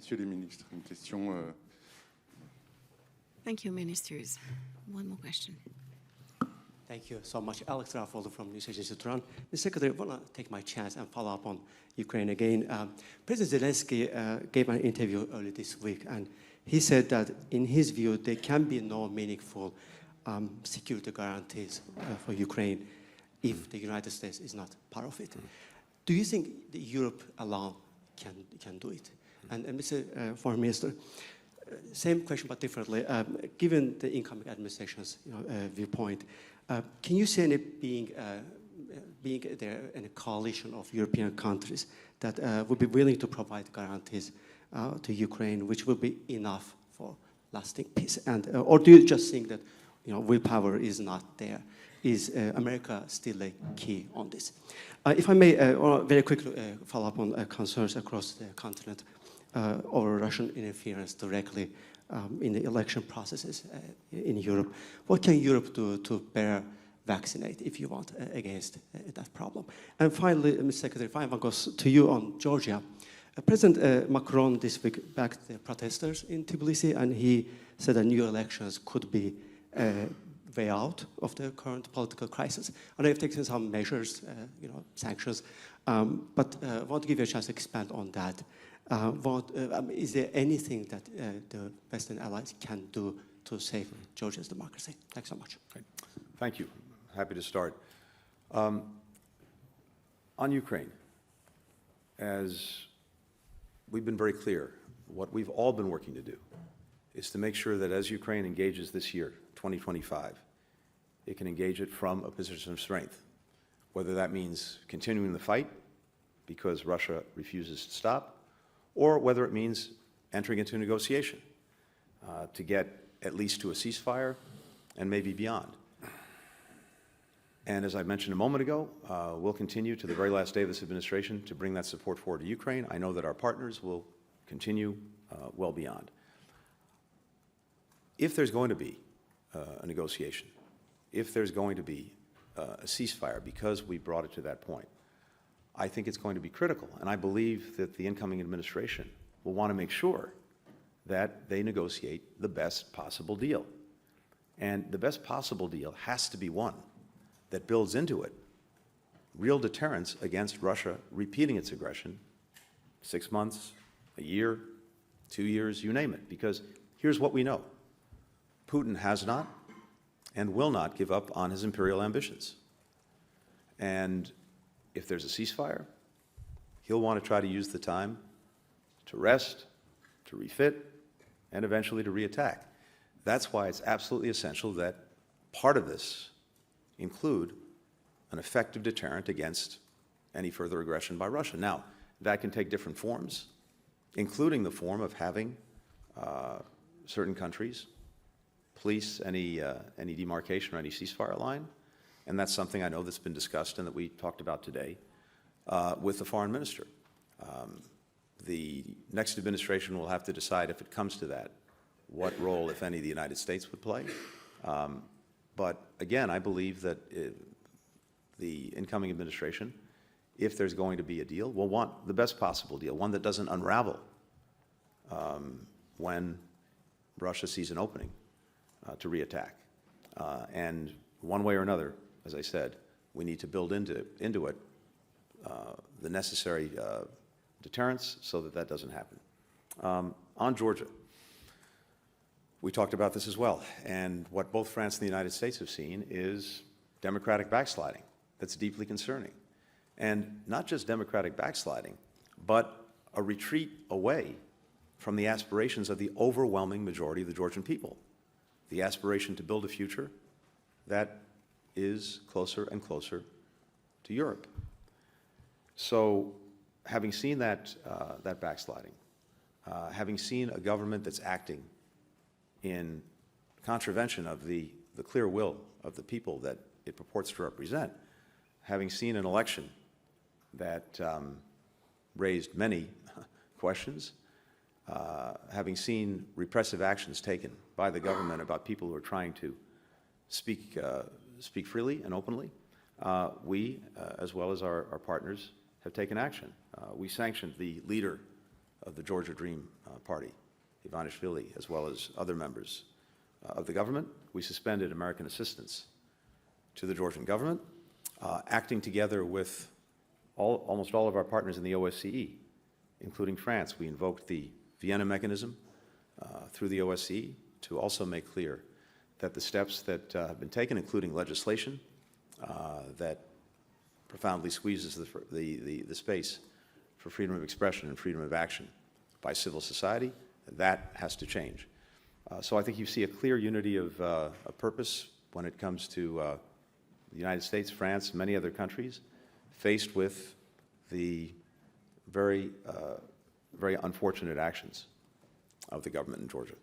Messieurs les ministres, une question. Thank you, ministers. One more question. Thank you so much. Alex Raffoldo from News Agency Tehran. Mr. Secretary, I want to take my chance and follow up on Ukraine again. President Zelensky gave an interview early this week, and he said that in his view, there can be no meaningful security guarantees for Ukraine if the United States is not part of it. Do you think Europe alone can do it? And Mr. Foreign Minister, same question but differently. Given the incoming administration's viewpoint, can you see any being there in a coalition of European countries that would be willing to provide guarantees to Ukraine, which will be enough for lasting peace? And or do you just think that willpower is not there? Is America still a key on this? If I may, very quickly follow up on concerns across the continent over Russian interference directly in the election processes in Europe. What can Europe do to better vaccinate, if you want, against that problem? And finally, Mr. Secretary, if I goes to you on Georgia. President Macron this week backed the protesters in Tbilisi, and he said that new elections could be way out of the current political crisis. And they've taken some measures, sanctions, but I want to give you a chance to expand on that. Is there anything that the Western allies can do to save Georgia's democracy? Thanks so much. Okay. Thank you. Happy to start. On Ukraine, as we've been very clear, what we've all been working to do is to make sure that as Ukraine engages this year, 2025, it can engage it from a position of strength, whether that means continuing the fight because Russia refuses to stop, or whether it means entering into negotiation to get at least to a ceasefire and maybe beyond. And as I mentioned a moment ago, we'll continue to the very last day of this administration to bring that support forward to Ukraine. I know that our partners will continue well beyond. If there's going to be a negotiation, if there's going to be a ceasefire because we brought it to that point, I think it's going to be critical, and I believe that the incoming administration will want to make sure that they negotiate the best possible deal. And the best possible deal has to be one that builds into it real deterrence against Russia repeating its aggression 6 months, a year, 2 years, you name it. Because here's what we know. Putin has not and will not give up on his imperial ambitions. And if there's a ceasefire, he'll want to try to use the time to rest, to refit, and eventually to reattack. That's why it's absolutely essential that part of this include an effective deterrent against any further aggression by Russia. Now, that can take different forms, including the form of having certain countries police any demarcation or any ceasefire line. And that's something I know that's been discussed and that we talked about today with the foreign minister. The next administration will have to decide, if it comes to that, what role, if any, the United States would play. But again, I believe that the incoming administration, if there's going to be a deal, will want the best possible deal, one that doesn't unravel when Russia sees an opening to reattack. And one way or another, as I said, we need to build into it the necessary deterrence so that that doesn't happen. On Georgia, we talked about this as well. And what both France and the United States have seen is democratic backsliding that's deeply concerning. And not just democratic backsliding, but a retreat away from the aspirations of the overwhelming majority of the Georgian people. The aspiration to build a future that is closer and closer to Europe. So having seen that backsliding, having seen a government that's acting in contravention of the clear will of the people that it purports to represent, having seen an election that raised many questions, having seen repressive actions taken by the government about people who are trying to speak freely and openly, we, as well as our partners, have taken action. We sanctioned the leader of the Georgia Dream party, Ivanishvili, as well as other members of the government. We suspended American assistance to the Georgian government, acting together with almost all of our partners in the OSCE, including France. We invoked the Vienna mechanism through the OSCE to also make clear that the steps that have been taken, including legislation that profoundly squeezes the space for freedom of expression and freedom of action by civil society, that has to change. So I think you see a clear unity of purpose when it comes to the United States, France, many other countries, faced with the very unfortunate actions of the government in Georgia.